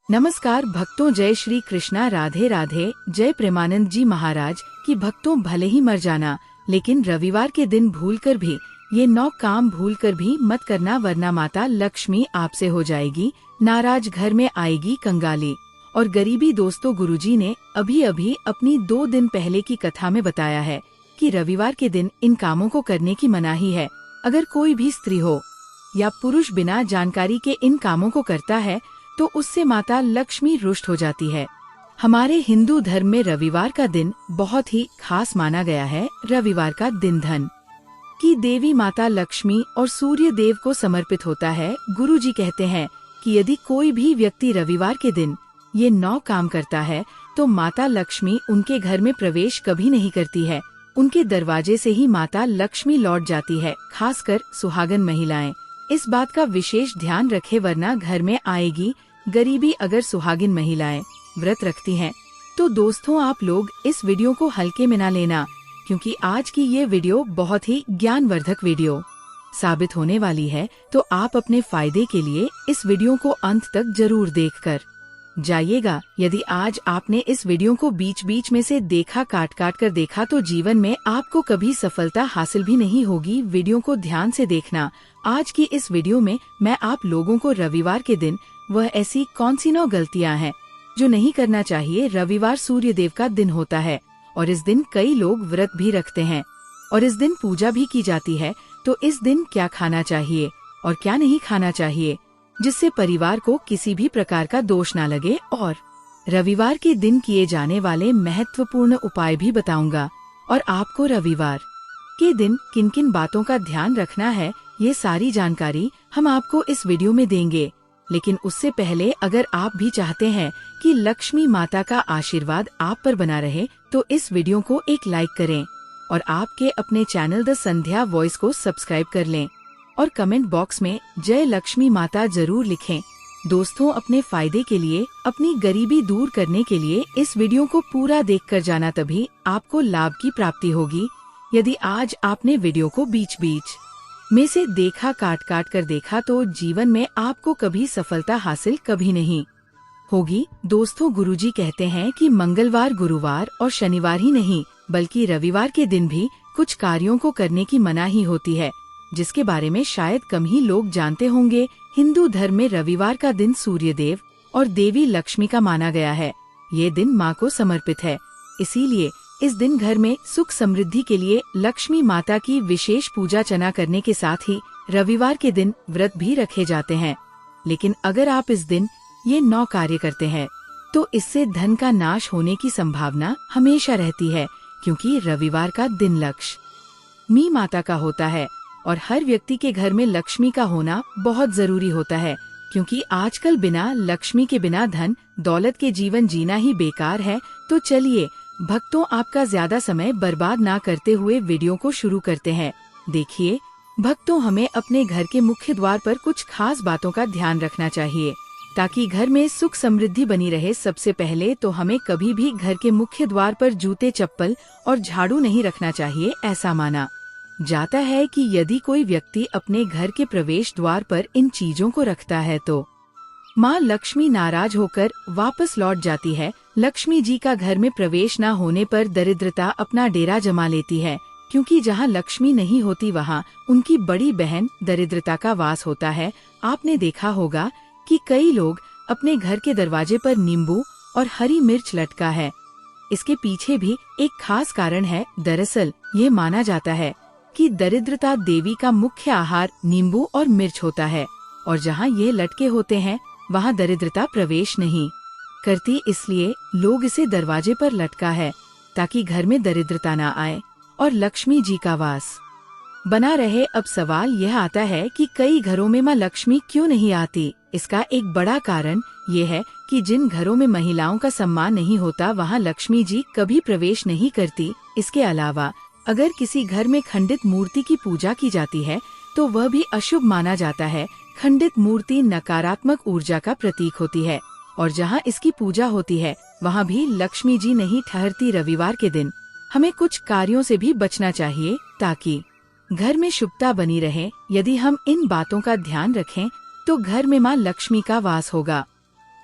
नमस्कार भक्तों, जय श्री कृष्णा, राधे राधे। जय प्रेमानंद जी महाराज कि भक्तों भले ही मर जाना, लेकिन रविवार के दिन भूलकर भी ये 9 काम भूलकर भी मत करना, वरना माता लक्ष्मी आपसे हो जाएगी नाराज, घर में आएगी कंगाली और गरीबी। दोस्तों, गुरुजी ने अभी अभी अपनी 2 दिन पहले की कथा में बताया है कि रविवार के दिन इन कामों को करने की मनाही है। अगर कोई भी स्त्री हो या पुरुष बिना जानकारी के इन कामों को करता है तो उससे माता लक्ष्मी रुष्ट हो जाती है। हमारे हिंदू धर्म में रविवार का दिन बहुत ही खास माना गया है। रविवार का दिन धन की देवी माता लक्ष्मी और सूर्य देव को समर्पित होता है। गुरुजी कहते हैं कि यदि कोई भी व्यक्ति रविवार के दिन ये 9 काम करता है तो माता लक्ष्मी उनके घर में प्रवेश कभी नहीं करती है, उनके दरवाजे से ही माता लक्ष्मी लौट जाती है। खासकर सुहागन महिलाएं इस बात का विशेष ध्यान रखें, वरना घर में आएगी गरीबी। अगर सुहागिन महिलाएं व्रत रखती हैं तो दोस्तों आप लोग इस वीडियो को हल्के में ना लेना, क्योंकि आज की ये वीडियो बहुत ही ज्ञानवर्धक वीडियो साबित होने वाली है। तो आप अपने फायदे के लिए इस वीडियो को अंत तक जरूर देखकर जाइएगा। यदि आज आपने इस वीडियो को बीच बीच में से देखा, काट काट कर देखा, तो जीवन में आपको कभी सफलता हासिल भी नहीं होगी। वीडियो को ध्यान से देखना। आज की इस वीडियो में मैं आप लोगों को रविवार के दिन वह ऐसी कौन सी 9 गलतियां हैं जो नहीं करना चाहिए। रविवार सूर्य देव का दिन होता है और इस दिन कई लोग व्रत भी रखते हैं और इस दिन पूजा भी की जाती है। तो इस दिन क्या खाना चाहिए और क्या नहीं खाना चाहिए, जिससे परिवार को किसी भी प्रकार का दोष ना लगे, और रविवार के दिन किए जाने वाले महत्वपूर्ण उपाय भी बताऊंगा। और आपको रविवार के दिन किन किन बातों का ध्यान रखना है, ये सारी जानकारी हम आपको इस वीडियो में देंगे। लेकिन उससे पहले अगर आप भी चाहते हैं कि लक्ष्मी माता का आशीर्वाद आप पर बना रहे, तो इस वीडियो को एक लाइक करें और आपके अपने चैनल द संध्या वॉइस को सब्सक्राइब कर लें और कमेंट बॉक्स में जय लक्ष्मी माता जरूर लिखें। दोस्तों, अपने फायदे के लिए, अपनी गरीबी दूर करने के लिए इस वीडियो को पूरा देखकर जाना, तभी आपको लाभ की प्राप्ति होगी। यदि आज आपने वीडियो को बीच बीच में से देखा, काट काट कर देखा, तो जीवन में आपको कभी सफलता हासिल कभी नहीं होगी। दोस्तों, गुरुजी कहते हैं कि मंगलवार, गुरुवार और शनिवार ही नहीं बल्कि रविवार के दिन भी कुछ कार्यों को करने की मनाही होती है, जिसके बारे में शायद कम ही लोग जानते होंगे। हिंदू धर्म में रविवार का दिन सूर्य देव और देवी लक्ष्मी का माना गया है। ये दिन माँ को समर्पित है, इसीलिए इस दिन घर में सुख समृद्धि के लिए लक्ष्मी माता की विशेष पूजा अर्चना करने के साथ ही रविवार के दिन व्रत भी रखे जाते हैं। लेकिन अगर आप इस दिन ये 9 कार्य करते हैं तो इससे धन का नाश होने की संभावना हमेशा रहती है, क्योंकि रविवार का दिन लक्ष्मी माता का होता है और हर व्यक्ति के घर में लक्ष्मी का होना बहुत जरूरी होता है, क्योंकि आजकल बिना लक्ष्मी के, बिना धन दौलत के जीवन जीना ही बेकार है। तो चलिए भक्तों, आपका ज्यादा समय बर्बाद ना करते हुए वीडियो को शुरू करते हैं। देखिए भक्तों, हमें अपने घर के मुख्य द्वार पर कुछ खास बातों का ध्यान रखना चाहिए ताकि घर में सुख समृद्धि बनी रहे। सबसे पहले तो हमें कभी भी घर के मुख्य द्वार पर जूते, चप्पल और झाड़ू नहीं रखना चाहिए। ऐसा माना जाता है कि यदि कोई व्यक्ति अपने घर के प्रवेश द्वार पर इन चीजों को रखता है तो माँ लक्ष्मी नाराज होकर वापस लौट जाती है। लक्ष्मी जी का घर में प्रवेश न होने पर दरिद्रता अपना डेरा जमा लेती है, क्योंकि जहाँ लक्ष्मी नहीं होती वहाँ उनकी बड़ी बहन दरिद्रता का वास होता है। आपने देखा होगा कि कई लोग अपने घर के दरवाजे पर नींबू और हरी मिर्च लटका है। इसके पीछे भी एक खास कारण है। दरअसल ये माना जाता है कि दरिद्रता देवी का मुख्य आहार नींबू और मिर्च होता है, और जहाँ ये लटके होते हैं वहाँ दरिद्रता प्रवेश नहीं करती। इसलिए लोग इसे दरवाजे पर लटका है ताकि घर में दरिद्रता न आए और लक्ष्मी जी का वास बना रहे। अब सवाल यह आता है कि कई घरों में माँ लक्ष्मी क्यों नहीं आती। इसका एक बड़ा कारण ये है कि जिन घरों में महिलाओं का सम्मान नहीं होता वहाँ लक्ष्मी जी कभी प्रवेश नहीं करती। इसके अलावा अगर किसी घर में खंडित मूर्ति की पूजा की जाती है तो वह भी अशुभ माना जाता है। खंडित मूर्ति नकारात्मक ऊर्जा का प्रतीक होती है और जहाँ इसकी पूजा होती है वहाँ भी लक्ष्मी जी नहीं ठहरती। रविवार के दिन हमें कुछ कार्यों से भी बचना चाहिए ताकि घर में शुभता बनी रहे। यदि हम इन बातों का ध्यान रखें तो घर में माँ लक्ष्मी का वास होगा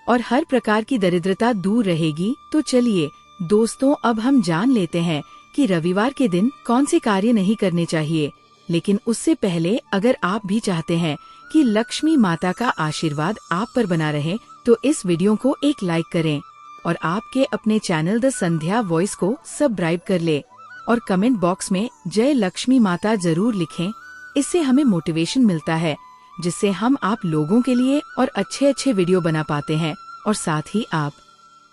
और हर प्रकार की दरिद्रता दूर रहेगी। तो चलिए दोस्तों, अब हम जान लेते हैं कि रविवार के दिन कौन से कार्य नहीं करने चाहिए। लेकिन उससे पहले अगर आप भी चाहते हैं कि लक्ष्मी माता का आशीर्वाद आप पर बना रहे, तो इस वीडियो को एक लाइक करें और आपके अपने चैनल द संध्या वॉइस को सब्सक्राइब कर ले और कमेंट बॉक्स में जय लक्ष्मी माता जरूर लिखें। इससे हमें मोटिवेशन मिलता है, जिससे हम आप लोगों के लिए और अच्छे वीडियो बना पाते हैं। और साथ ही आप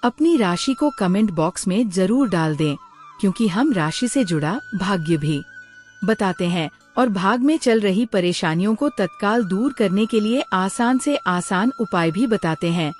अपनी राशि को कमेंट बॉक्स में जरूर डाल दें, क्योंकि हम राशि से जुड़ा भाग्य भी बताते हैं और भाग में चल रही परेशानियों को तत्काल दूर करने के लिए आसान से आसान उपाय भी बताते हैं।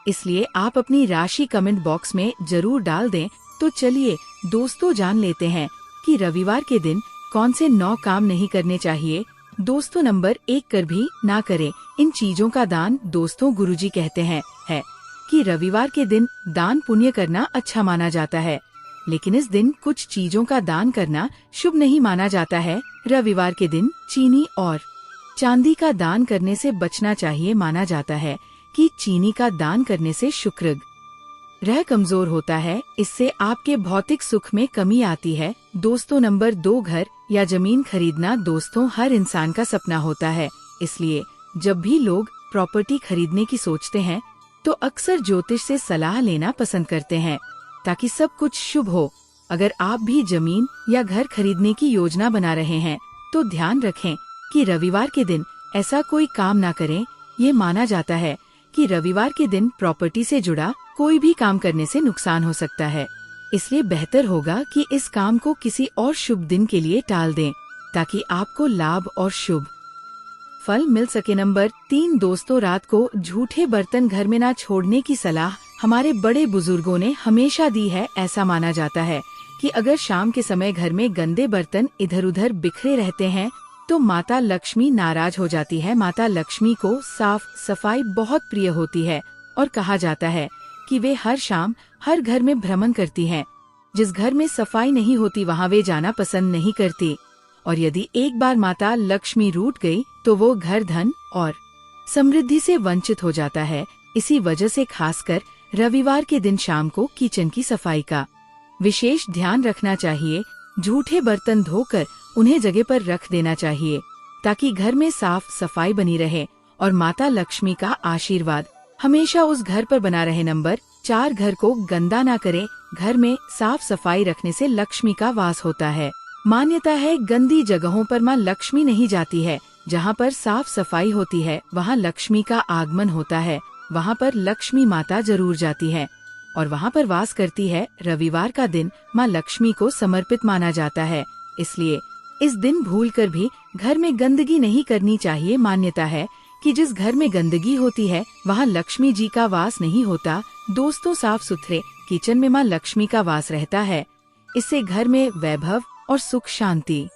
इसलिए आप अपनी राशि कमेंट बॉक्स में जरूर डाल दें। तो चलिए दोस्तों, जान लेते हैं कि रविवार के दिन कौन से 9 काम नहीं करने चाहिए। दोस्तों, नंबर 1 कर भी ना करें इन चीजों का दान। दोस्तों, गुरुजी कहते हैं है कि रविवार के दिन दान पुण्य करना अच्छा माना जाता है, लेकिन इस दिन कुछ चीजों का दान करना शुभ नहीं माना जाता है। रविवार के दिन चीनी और चांदी का दान करने से बचना चाहिए। माना जाता है कि चीनी का दान करने से शुक्र ग्रह कमजोर होता है, इससे आपके भौतिक सुख में कमी आती है। दोस्तों, नंबर 2 घर या जमीन खरीदना। दोस्तों, हर इंसान का सपना होता है, इसलिए जब भी लोग प्रॉपर्टी खरीदने की सोचते हैं तो अक्सर ज्योतिष से सलाह लेना पसंद करते हैं, ताकि सब कुछ शुभ हो। अगर आप भी जमीन या घर खरीदने की योजना बना रहे हैं तो ध्यान रखें कि रविवार के दिन ऐसा कोई काम ना करें। ये माना जाता है कि रविवार के दिन प्रॉपर्टी से जुड़ा कोई भी काम करने से नुकसान हो सकता है, इसलिए बेहतर होगा कि इस काम को किसी और शुभ दिन के लिए टाल दें, ताकि आपको लाभ और शुभ फल मिल सके। नंबर 3 दोस्तों, रात को झूठे बर्तन घर में ना छोड़ने की सलाह हमारे बड़े बुजुर्गों ने हमेशा दी है। ऐसा माना जाता है कि अगर शाम के समय घर में गंदे बर्तन इधर उधर बिखरे रहते हैं तो माता लक्ष्मी नाराज हो जाती है। माता लक्ष्मी को साफ सफाई बहुत प्रिय होती है और कहा जाता है कि वे हर शाम हर घर में भ्रमण करती हैं। जिस घर में सफाई नहीं होती वहाँ वे जाना पसंद नहीं करती, और यदि एक बार माता लक्ष्मी रूठ गई तो वो घर धन और समृद्धि से वंचित हो जाता है। इसी वजह से खासकर रविवार के दिन शाम को किचन की सफाई का विशेष ध्यान रखना चाहिए। झूठे बर्तन धोकर उन्हें जगह पर रख देना चाहिए, ताकि घर में साफ सफाई बनी रहे और माता लक्ष्मी का आशीर्वाद हमेशा उस घर पर बना रहे। नंबर 4 घर को गंदा ना करें। घर में साफ सफाई रखने से लक्ष्मी का वास होता है। मान्यता है गंदी जगहों पर माँ लक्ष्मी नहीं जाती है। जहाँ पर साफ सफाई होती है वहाँ लक्ष्मी का आगमन होता है। वहाँ पर लक्ष्मी माता जरूर जाती है और वहाँ पर वास करती है। रविवार का दिन माँ लक्ष्मी को समर्पित माना जाता है, इसलिए इस दिन भूलकर भी घर में गंदगी नहीं करनी चाहिए। मान्यता है कि जिस घर में गंदगी होती है वहाँ लक्ष्मी जी का वास नहीं होता। दोस्तों, साफ सुथरे किचन में माँ लक्ष्मी का वास रहता है। इससे घर में वैभव और सुख शांति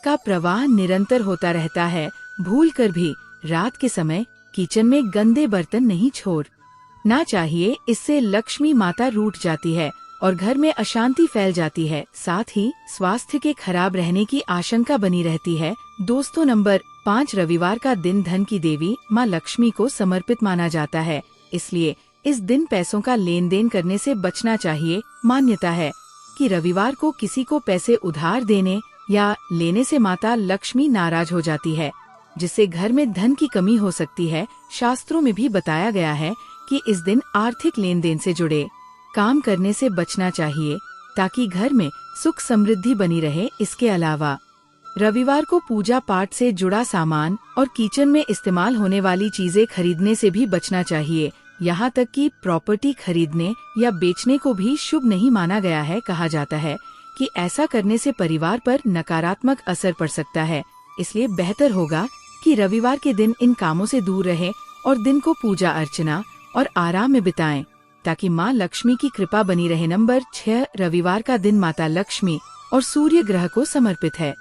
का प्रवाह निरंतर होता रहता है। भूलकर भी रात के समय किचन में गंदे बर्तन नहीं छोड़ना चाहिए, इससे लक्ष्मी माता रूठ जाती है और घर में अशांति फैल जाती है। साथ ही स्वास्थ्य के खराब रहने की आशंका बनी रहती है। दोस्तों, नंबर 5 रविवार का दिन धन की देवी माँ लक्ष्मी को समर्पित माना जाता है, इसलिए इस दिन पैसों का लेन देन करने से बचना चाहिए। मान्यता है कि रविवार को किसी को पैसे उधार देने या लेने से माता लक्ष्मी नाराज हो जाती है, जिससे घर में धन की कमी हो सकती है। शास्त्रों में भी बताया गया है कि इस दिन आर्थिक लेन देन से जुड़े काम करने से बचना चाहिए, ताकि घर में सुख समृद्धि बनी रहे। इसके अलावा रविवार को पूजा पाठ से जुड़ा सामान और किचन में इस्तेमाल होने वाली चीजें खरीदने से भी बचना चाहिए। यहाँ तक कि प्रॉपर्टी खरीदने या बेचने को भी शुभ नहीं माना गया है। कहा जाता है कि ऐसा करने से परिवार पर नकारात्मक असर पड़ सकता है, इसलिए बेहतर होगा कि रविवार के दिन इन कामों से दूर रहें और दिन को पूजा अर्चना और आराम में बिताएं, ताकि माँ लक्ष्मी की कृपा बनी रहे। नंबर 6 रविवार का दिन माता लक्ष्मी और सूर्य ग्रह को समर्पित है।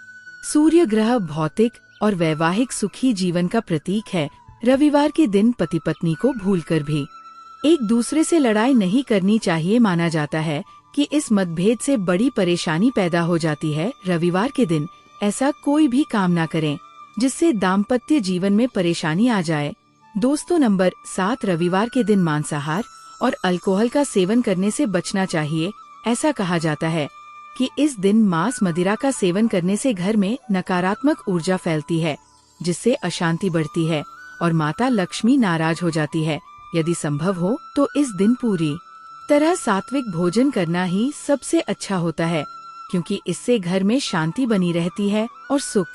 सूर्य ग्रह भौतिक और वैवाहिक सुखी जीवन का प्रतीक है। रविवार के दिन पति पत्नी को भूलकर भी एक दूसरे से लड़ाई नहीं करनी चाहिए। माना जाता है कि इस मतभेद से बड़ी परेशानी पैदा हो जाती है। रविवार के दिन ऐसा कोई भी काम ना करें जिससे दाम्पत्य जीवन में परेशानी आ जाए। दोस्तों, नंबर 7 रविवार के दिन मांसाहार और अल्कोहल का सेवन करने से बचना चाहिए। ऐसा कहा जाता है कि इस दिन मांस मदिरा का सेवन करने से घर में नकारात्मक ऊर्जा फैलती है, जिससे अशांति बढ़ती है और माता लक्ष्मी नाराज हो जाती है। यदि संभव हो तो इस दिन पूरी तरह सात्विक भोजन करना ही सबसे अच्छा होता है, क्योंकि इससे घर में शांति बनी रहती है और सुख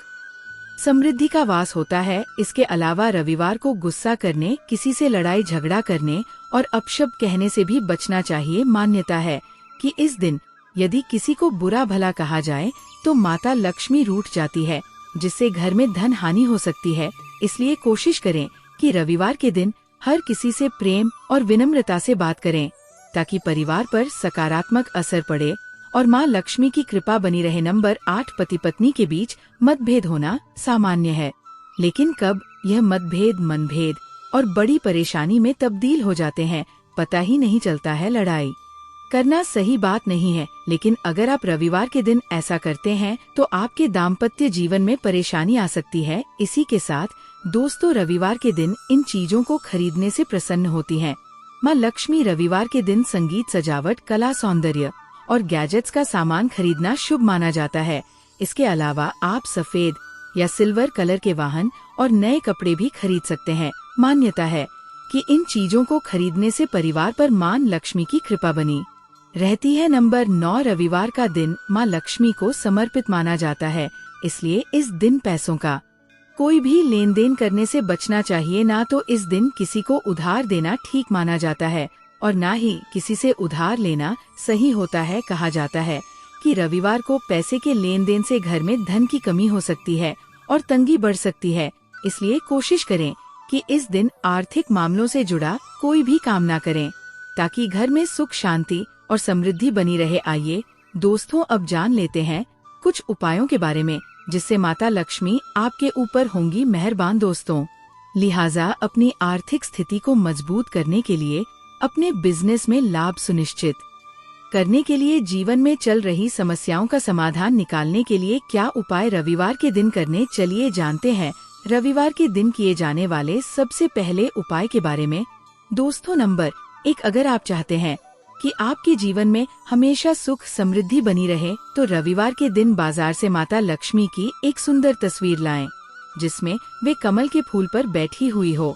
समृद्धि का वास होता है। इसके अलावा रविवार को गुस्सा करने, किसी से लड़ाई झगड़ा करने और अपशब्द कहने से भी बचना चाहिए। मान्यता है कि इस दिन यदि किसी को बुरा भला कहा जाए तो माता लक्ष्मी रूठ जाती है, जिससे घर में धन हानि हो सकती है। इसलिए कोशिश करें कि रविवार के दिन हर किसी से प्रेम और विनम्रता से बात करें, ताकि परिवार पर सकारात्मक असर पड़े और माँ लक्ष्मी की कृपा बनी रहे। नंबर 8, पति पत्नी के बीच मतभेद होना सामान्य है, लेकिन कब यह मतभेद मनभेद और बड़ी परेशानी में तब्दील हो जाते हैं, पता ही नहीं चलता है। लड़ाई करना सही बात नहीं है, लेकिन अगर आप रविवार के दिन ऐसा करते हैं तो आपके दाम्पत्य जीवन में परेशानी आ सकती है। इसी के साथ दोस्तों, रविवार के दिन इन चीजों को खरीदने से प्रसन्न होती हैं। माँ लक्ष्मी रविवार के दिन संगीत, सजावट, कला, सौंदर्य और गैजेट्स का सामान खरीदना शुभ माना जाता है। इसके अलावा आप सफेद या सिल्वर कलर के वाहन और नए कपड़े भी खरीद सकते हैं। मान्यता है कि इन चीजों को खरीदने से परिवार पर माँ लक्ष्मी की कृपा बनी रहती है। नंबर 9, रविवार का दिन माँ लक्ष्मी को समर्पित माना जाता है, इसलिए इस दिन पैसों का कोई भी लेन देन करने से बचना चाहिए। ना तो इस दिन किसी को उधार देना ठीक माना जाता है और ना ही किसी से उधार लेना सही होता है। कहा जाता है कि रविवार को पैसे के लेन देन से घर में धन की कमी हो सकती है और तंगी बढ़ सकती है। इसलिए कोशिश करें कि इस दिन आर्थिक मामलों से जुड़ा कोई भी काम ना करें, ताकि घर में सुख, शांति और समृद्धि बनी रहे। आइए दोस्तों, अब जान लेते हैं कुछ उपायों के बारे में, जिससे माता लक्ष्मी आपके ऊपर होंगी मेहरबान। दोस्तों, लिहाजा अपनी आर्थिक स्थिति को मजबूत करने के लिए, अपने बिजनेस में लाभ सुनिश्चित करने के लिए, जीवन में चल रही समस्याओं का समाधान निकालने के लिए क्या उपाय रविवार के दिन करने, चलिए जानते हैं रविवार के दिन किए जाने वाले सबसे पहले उपाय के बारे में। दोस्तों, नंबर 1, अगर आप चाहते हैं कि आपके जीवन में हमेशा सुख समृद्धि बनी रहे, तो रविवार के दिन बाजार से माता लक्ष्मी की एक सुंदर तस्वीर लाएं, जिसमें वे कमल के फूल पर बैठी हुई हो।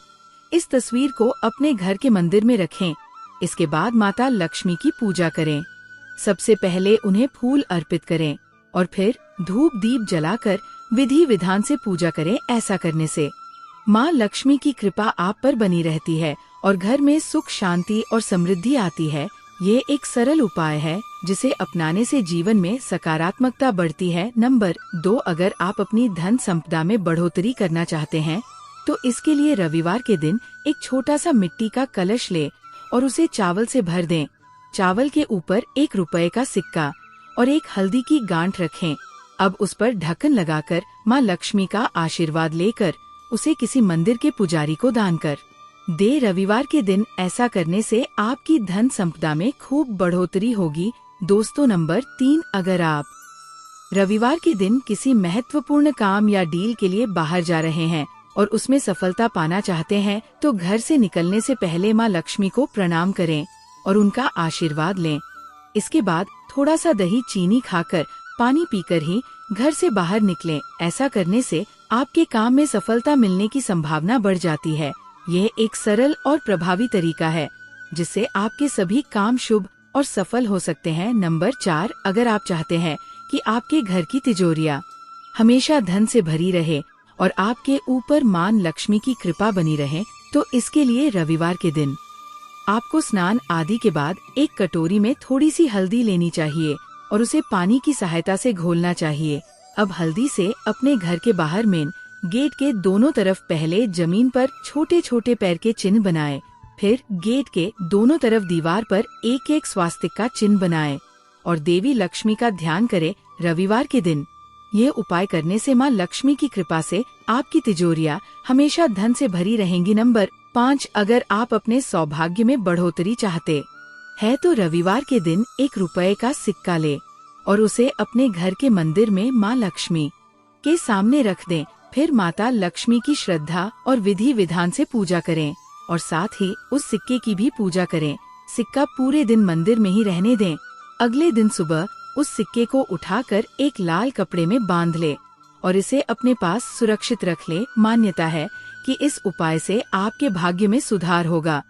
इस तस्वीर को अपने घर के मंदिर में रखें। इसके बाद माता लक्ष्मी की पूजा करें। सबसे पहले उन्हें फूल अर्पित करें और फिर धूप दीप जलाकर विधि विधान से पूजा करें। ऐसा करने से माँ लक्ष्मी की कृपा आप पर बनी रहती है और घर में सुख, शांति और समृद्धि आती है। ये एक सरल उपाय है, जिसे अपनाने से जीवन में सकारात्मकता बढ़ती है। नंबर 2, अगर आप अपनी धन संपदा में बढ़ोतरी करना चाहते हैं, तो इसके लिए रविवार के दिन एक छोटा सा मिट्टी का कलश ले और उसे चावल से भर दें। चावल के ऊपर 1 रुपए का सिक्का और एक हल्दी की गांठ रखें। अब उस पर ढक्कन लगाकर माँ लक्ष्मी का आशीर्वाद लेकर उसे किसी मंदिर के पुजारी को दान कर दे। रविवार के दिन ऐसा करने से आपकी धन संपदा में खूब बढ़ोतरी होगी। दोस्तों, नंबर 3, अगर आप रविवार के दिन किसी महत्वपूर्ण काम या डील के लिए बाहर जा रहे हैं और उसमें सफलता पाना चाहते हैं, तो घर से निकलने से पहले माँ लक्ष्मी को प्रणाम करें और उनका आशीर्वाद लें। इसके बाद थोड़ा सा दही चीनी खाकर, पानी पीकर ही घर से बाहर निकलें। ऐसा करने से आपके काम में सफलता मिलने की संभावना बढ़ जाती है। यह एक सरल और प्रभावी तरीका है, जिससे आपके सभी काम शुभ और सफल हो सकते हैं। नंबर 4, अगर आप चाहते हैं कि आपके घर की तिजोरियां हमेशा धन से भरी रहे और आपके ऊपर माँ लक्ष्मी की कृपा बनी रहे, तो इसके लिए रविवार के दिन आपको स्नान आदि के बाद एक कटोरी में थोड़ी सी हल्दी लेनी चाहिए और उसे पानी की सहायता से घोलना चाहिए। अब हल्दी से अपने घर के बाहर मेन गेट के दोनों तरफ पहले जमीन पर छोटे छोटे पैर के चिन्ह बनाएं, फिर गेट के दोनों तरफ दीवार पर एक एक स्वास्तिक का चिन्ह बनाएं और देवी लक्ष्मी का ध्यान करें। रविवार के दिन ये उपाय करने से माँ लक्ष्मी की कृपा से आपकी तिजोरियां हमेशा धन से भरी रहेंगी। नंबर 5, अगर आप अपने सौभाग्य में बढ़ोतरी चाहते हैं, तो रविवार के दिन 1 रुपए का सिक्का ले और उसे अपने घर के मंदिर में माँ लक्ष्मी के सामने रख दें। फिर माता लक्ष्मी की श्रद्धा और विधि विधान से पूजा करें और साथ ही उस सिक्के की भी पूजा करें। सिक्का पूरे दिन मंदिर में ही रहने दें। अगले दिन सुबह उस सिक्के को उठाकर एक लाल कपड़े में बांध ले और इसे अपने पास सुरक्षित रख ले। मान्यता है कि इस उपाय से आपके भाग्य में सुधार होगा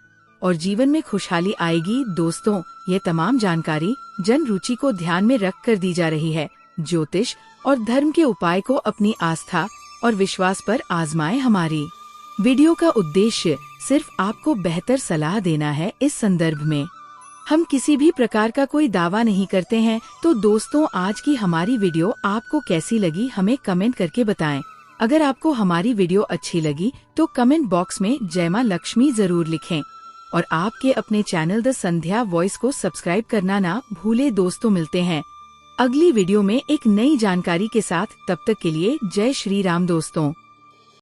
और जीवन में खुशहाली आएगी। दोस्तों, ये तमाम जानकारी जन रुचि को ध्यान में रख कर दी जा रही है। ज्योतिष और धर्म के उपाय को अपनी आस्था और विश्वास पर आजमाएं। हमारी वीडियो का उद्देश्य सिर्फ आपको बेहतर सलाह देना है। इस संदर्भ में हम किसी भी प्रकार का कोई दावा नहीं करते हैं। तो दोस्तों, आज की हमारी वीडियो आपको कैसी लगी हमें कमेंट करके बताएं। अगर आपको हमारी वीडियो अच्छी लगी तो कमेंट बॉक्स में जय मां लक्ष्मी जरूर लिखें और आपके अपने चैनल द संध्या वॉइस को सब्सक्राइब करना ना भूले। दोस्तों, मिलते हैं अगली वीडियो में एक नई जानकारी के साथ। तब तक के लिए जय श्री राम दोस्तों।